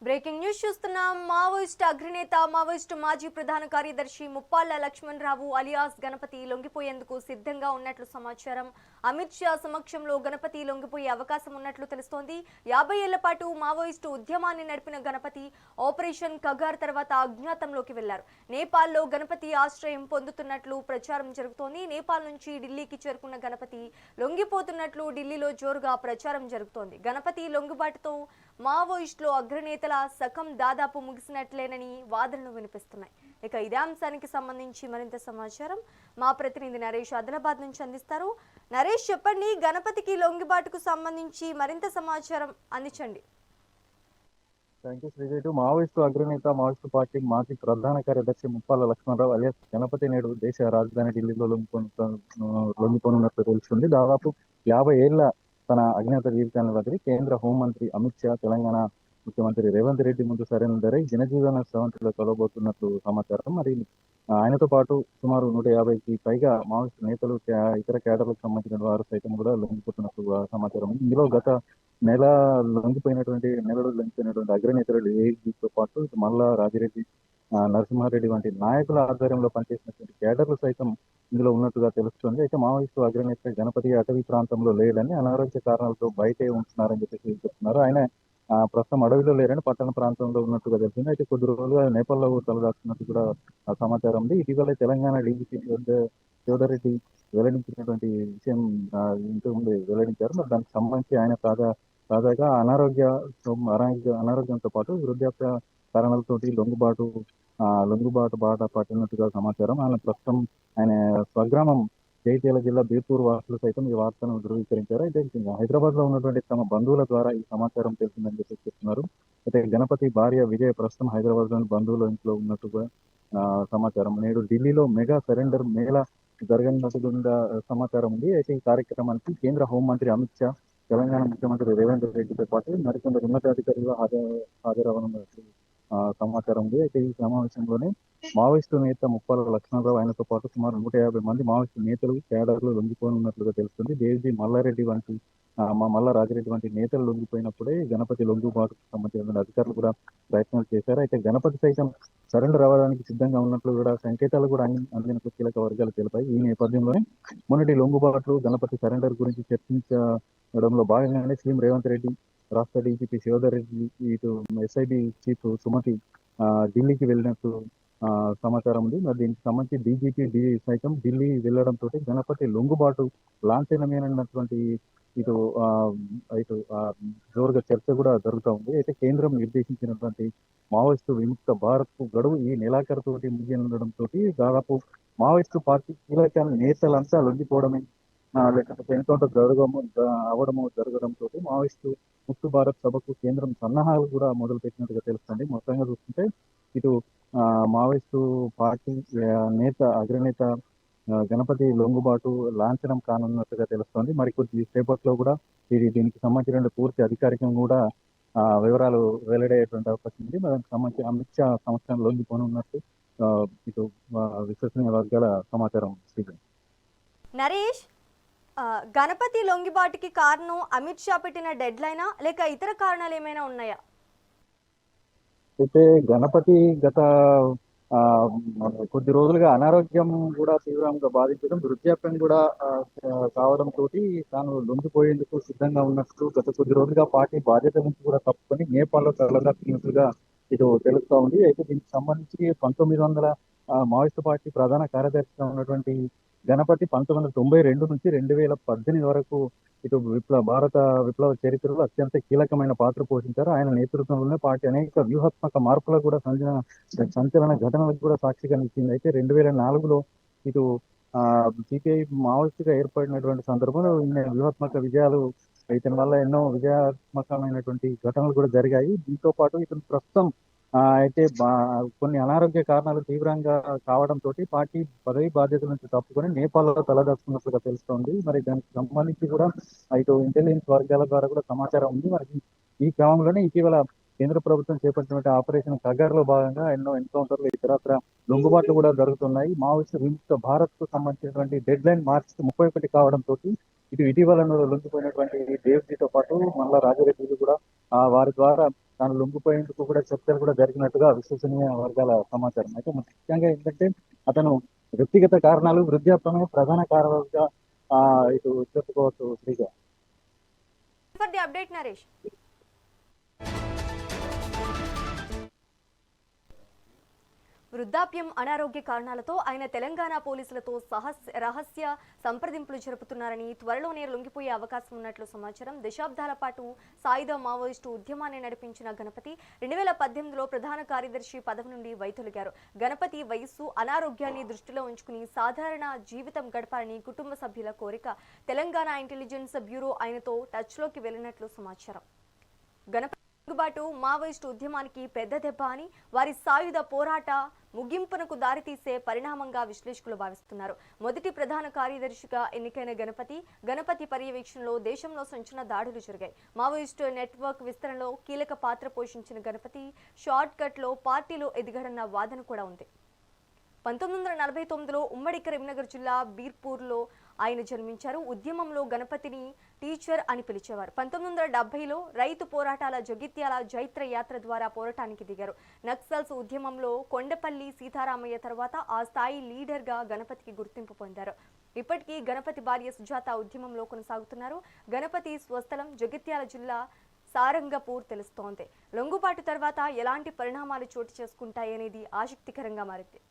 Breaking news చూస్తున్నాం. Maoist అగ్రనేత Maoist మాజీ ప్రధాన కార్యదర్శి ముప్పాళ్ల లక్ష్మణరావు అలియాస్ గణపతి లొంగిపోయేందుకు సిద్ధంగా ఉన్నట్లు సమాచారం. అమిత్ షా సమక్షంలో గణపతి లొంగిపోయే అవకాశం ఉన్నట్లు తెలుస్తోంది. 50 ఏళ్ల పాటు మావోయిస్టు ఉద్యమాన్ని నడిపిన గణపతి ఆపరేషన్ కగార్ తర్వాత అజ్ఞాతంలోకి వెళ్లారు. నేపాల్లో గణపతి ఆశ్రయం పొందుతున్నట్లు ప్రచారం జరుగుతోంది. నేపాల్ నుంచి ఢిల్లీకి చేరుకున్న గణపతి లొంగిపోతున్నట్లు ఢిల్లీలో జోరుగా ప్రచారం జరుగుతోంది. గణపతి లొంగుబాటుతో మావోయిస్టులు అగ్రనేతల సకం దాదాపు ముగిసినట్లేనని వాదనలు వినిపిస్తున్నాయి. ఇక ఇదే అంశానికి సంబంధించి మరింత సమాచారం మా ప్రతినిధి నరేష్ ఆదిలాబాద్ నుంచి అందిస్తారు. నరేష్, చెప్పండి, గణపతికి లొంగిబాటుకు సంబంధించి మరింత సమాచారం అందించండి. థ్యాంక్ యూ శ్రీజేటు. మావోయిస్టు అగ్రనేత మావోయిస్టు పార్టీ మాజీ ప్రధాన కార్యదర్శి ముప్పాళ్ల లక్ష్మణరావు అలియాస్ గణపతి నేడు దేశ రాజధాని ఢిల్లీలో లొంగిపోనున్నట్లు తెలుస్తుంది. దాదాపు 50 ఏళ్ల తన అజ్ఞాత జీవితాన్ని వదిలి కేంద్ర హోంమంత్రి అమిత్ షా, తెలంగాణ ముఖ్యమంత్రి రేవంత్ రెడ్డి ముందు సరైన జనజీవన స్రవంతిలో కలవబోతున్నట్లు సమాచారం. మరి ఆయనతో పాటు సుమారు 150కి పైగా మావోయిస్టు నేతలు, ఇతర కేడర్లకు సంబంధించిన వారు సైతం కూడా లొంగిపోతున్నట్లు సమాచారం. ఇందులో గత నెలలో లొంగిపోయినటువంటి అగ్రనేతలు ఏఐజీతో పాటు మల్లా రాజిరెడ్డి, నరసింహారెడ్డి వంటి నాయకుల ఆధ్వర్యంలో పనిచేసినటువంటి కేడర్లు సైతం ఇందులో ఉన్నట్టుగా తెలుస్తుంది. అయితే మావోయిస్టు అగ్రనేత గణపతి అటవీ ప్రాంతంలో లేడని, అనారోగ్య కారణాలతో బయటే ఉంటున్నారని చెప్పేసి చెప్తున్నారు. ఆయన ప్రస్తుతం అడవిలో లేరని పట్టణ ప్రాంతంలో ఉన్నట్టుగా తెలిసింది. అయితే కొద్ది రోజులుగా నేపాల్లో తలదాచున్నట్టు కూడా సమాచారం ఉంది. ఇటీవల తెలంగాణ డీజీపీ శివధరెడ్డి వెల్లడించినటువంటి విషయం ఇంతకుముందు వెల్లడించారు. మరి దానికి సంబంధించి ఆయన తాజాగా అనారోగ్యంతో పాటు వృద్ధాప్య కారణాలతోటి లొంగుబాటు బాట పట్టినట్టుగా సమాచారం. ఆయన స్వగ్రామం జైత్యాల జిల్లా బీర్పూర్ వాసులు సైతం ఈ వార్తను ధృవీకరించారు. అయితే హైదరాబాద్ లో ఉన్నటువంటి తమ బంధువుల ద్వారా ఈ సమాచారం తెలిసిందని చెప్పి చెప్తున్నారు. అయితే గణపతి భార్య విజయ ప్రస్తుతం హైదరాబాద్ లోని బంధువుల ఇంట్లో ఉన్నట్టుగా సమాచారం. నేడు ఢిల్లీలో మెగా సరెండర్ మేళా జరగనున్నట్టుగా సమాచారం ఉంది. అయితే ఈ కార్యక్రమానికి కేంద్ర హోంమంత్రి అమిత్ షా, తెలంగాణ ముఖ్యమంత్రి రేవంత్ రెడ్డితో పాటు మరికొందరు ఉన్నతాధికారులు హాజరవనున్నట్లు సమాచారం ఉంది. అయితే ఈ సమావేశంలోనే మావోయిస్టు నేత ముప్పాళ్ల లక్ష్మణరావు, ఆయనతో పాటు సుమారు 150 మంది మావోయిస్టు నేతలు, కేడర్లు లొంగిపోనున్నట్లుగా తెలుస్తుంది. దేవ్జీ మల్లా రాజిరెడ్డి వంటి నేతలు లొంగిపోయినప్పుడే గణపతి లొంగుబాటుకు సంబంధించిన అధికారులు కూడా ప్రయత్నాలు చేశారు. అయితే గణపతి సైతం సరెండర్ అవ్వడానికి సిద్ధంగా ఉన్నట్లు కూడా సంకేతాలు కూడా అందినట్లు కీలక వర్గాలు తెలిపాయి. ఈ నేపథ్యంలోనే మొన్నటి లొంగుబాట్లు, గణపతి సరెండర్ గురించి చర్చించడంలో భాగంగానే సీఎం రేవంత్ రెడ్డి, రాష్ట్ర డీజీపీ శివధర్ రెడ్డి, ఇటు ఎస్ఐబి చీఫ్ సుమతి ఢిల్లీకి వెళ్ళినట్టు సమాచారం ఉంది. మరి దీనికి సంబంధించి డీజీపీ సైతం ఢిల్లీ వెళ్లడంతో గణపతి లొంగుబాటు లాంఛనమేనన్నటువంటి ఇటు జోరుగా చర్చ కూడా జరుగుతూ ఉంది. అయితే కేంద్రం నిర్దేశించినటువంటి మావోయిస్టు విముక్త భారత్ కు గడువు ఈ నెలాఖరుతోటి ముగియనుండడంతో దాదాపు మావోయిస్టు పార్టీ కీలక నేతలంతా లొంగిపోవడమే లేకపోతే ఎన్కౌంటర్ జరగడంతో మావోయిస్టు ముక్త భారత్ సభకు కేంద్రం సన్నాహాలు కూడా మొదలు పెట్టినట్టుగా తెలుస్తుంది. మొత్తంగా చూస్తుంటే ఇటు మావోయిస్టు పార్టీ అగ్రనేత గణపతి లొంగుబాటు లాంఛనం కానున్నట్టుగా తెలుస్తోంది. మరికొద్ది సేపట్లో కూడా దీనికి సంబంధించిన పూర్తి అధికారికంగా కూడా వివరాలు వెల్లడయ్యేటువంటి అవకాశం ఉంది. దానికి సంబంధించి అమిత్ షా సంస్థను లొంగిపోనున్నట్టు ఇటు విశ్వసనీయ వర్గాల సమాచారం. నరేష్, గణపతి లొంగిబాటుకి కారణం అమిత్ షా పెట్టిన డెడ్ లైనా లేక ఇతర కారణాలు ఏమైనా ఉన్నాయా? అయితే గణపతి గత కొద్ది రోజులుగా అనారోగ్యం కూడా తీవ్రంగా బాధించడం, వృద్ధాప్యం కూడా కావడంతో తాను లొంగిపోయేందుకు సిద్ధంగా ఉన్నట్టు గత కొద్ది రోజులుగా పార్టీ బాధ్యత నుంచి కూడా తప్పుకొని నేపాల్లో తలదాచుకున్నట్టుగా ఇటు తెలుస్తా ఉంది. అయితే దీనికి సంబంధించి 1900 మావోయిస్టు పార్టీ ప్రధాన కార్యదర్శిగా ఉన్నటువంటి గణపతి 1992 నుంచి 2018 వరకు ఇటు భారత విప్లవ చరిత్రలో అత్యంత కీలకమైన పాత్ర పోషించారు. ఆయన నేతృత్వంలోనే పార్టీ అనేక వ్యూహాత్మక మార్పులకు కూడా సంచలన ఘటనలకు కూడా సాక్షిగా నిలిచింది. అయితే 2004లో ఇటు సిపిఐ మావోయిస్టుగా ఏర్పడినటువంటి సందర్భంలో వ్యూహాత్మక విజయాలు ఇతని వల్ల ఎన్నో విజయాత్మకమైనటువంటి ఘటనలు కూడా జరిగాయి. దీంతో పాటు ఇతను ప్రస్తుతం అయితే కొన్ని అనారోగ్య కారణాలు తీవ్రంగా కావడంతో పార్టీ పదవి బాధ్యతల నుంచి తప్పుకొని నేపాల్లో తలదాచుకున్నట్లుగా తెలుస్తోంది. మరి దానికి సంబంధించి కూడా ఇటు ఇంటెలిజెన్స్ వర్గాల ద్వారా కూడా సమాచారం ఉంది. మరి ఈ క్రమంలోనే ఇటీవల కేంద్ర ప్రభుత్వం చేపట్టినటువంటి ఆపరేషన్ కగార్ లో భాగంగా ఎన్నో ఎన్కౌంటర్లు, ఇతరత్ర లొంగుబాట్లు కూడా జరుగుతున్నాయి. మావోయిస్టు విముక్త భారత్ కు సంబంధించినటువంటి డెడ్ లైన్ మార్చి 31 కావడంతో ఇటీవల లొంగిపోయినటువంటి దేవ్జీతో పాటు మళ్ళా రాజారెడ్డిలు కూడా వారి ద్వారా తాను లొంగిపోయేందుకు కూడా చర్చలు కూడా జరిగినట్టుగా విశ్వసనీయ వర్గాల సమాచారం. అయితే ముఖ్యంగా ఏంటంటే అతను వ్యక్తిగత కారణాలు, వృద్ధాప్యమే ప్రధాన కారణాలుగా ఇటు చెప్పుకోవచ్చు Sreeja. For the update Naresh. వృద్ధాప్యం, అనారోగ్య కారణాలతో ఆయన తెలంగాణ పోలీసులతో రహస్య సంప్రదింపులు జరుపుతున్నారని, త్వరలోనే లొంగిపోయే అవకాశం ఉన్నట్లు సమాచారం. దశాబ్దాల పాటు సాయుధ మావోయిస్టు ఉద్యమాన్ని నడిపించిన గణపతి 2018లో ప్రధాన కార్యదర్శి పదవి నుండి వైదొలిగారు. గణపతి వయస్సు, అనారోగ్యాన్ని దృష్టిలో ఉంచుకుని సాధారణ జీవితం గడపాలని కుటుంబ సభ్యుల కోరిక. తెలంగాణ ఇంటెలిజెన్స్ బ్యూరో ఆయనతో టచ్లోకి వెళ్లినట్లు సమాచారం. గణపతి తిరుగుబాటు మావోయిస్టు ఉద్యమానికి పెద్ద దెబ్బ అని, వారి సాయుధ పోరాట ముగింపునకు దారితీసే పరిణామంగా విశ్లేషకులు భావిస్తున్నారు. మొదటి ప్రధాన కార్యదర్శిగా ఎన్నికైన గణపతి పర్యవేక్షణలో దేశంలో సంచలన దాడులు జరిగాయి. మావోయిస్టు నెట్వర్క్ విస్తరణలో కీలక పాత్ర పోషించిన గణపతి షార్ట్ కట్ లో పార్టీలో ఎదిగాడన్న వాదన కూడా ఉంది. 1949లో ఉమ్మడి కరీంనగర్ జిల్లా బీర్పూర్లో ఆయన జన్మించారు. ఉద్యమంలో గణపతిని టీచర్ అని పిలిచేవారు. 1970లో రైతు పోరాటాల జగిత్యాల జైత్ర యాత్ర ద్వారా పోరాటానికి దిగారు. నక్సల్స్ ఉద్యమంలో కొండపల్లి సీతారామయ్య తర్వాత ఆ స్థాయి లీడర్గా గణపతికి గుర్తింపు పొందారు. ఇప్పటికీ గణపతి భార్య సుజాత ఉద్యమంలో కొనసాగుతున్నారు. గణపతి స్వస్థలం జగిత్యాల జిల్లా సారంగపూర్ తెలుస్తోంది. లొంగుబాటు తర్వాత ఎలాంటి పరిణామాలు చోటు చేసుకుంటాయనేది ఆసక్తికరంగా మారింది.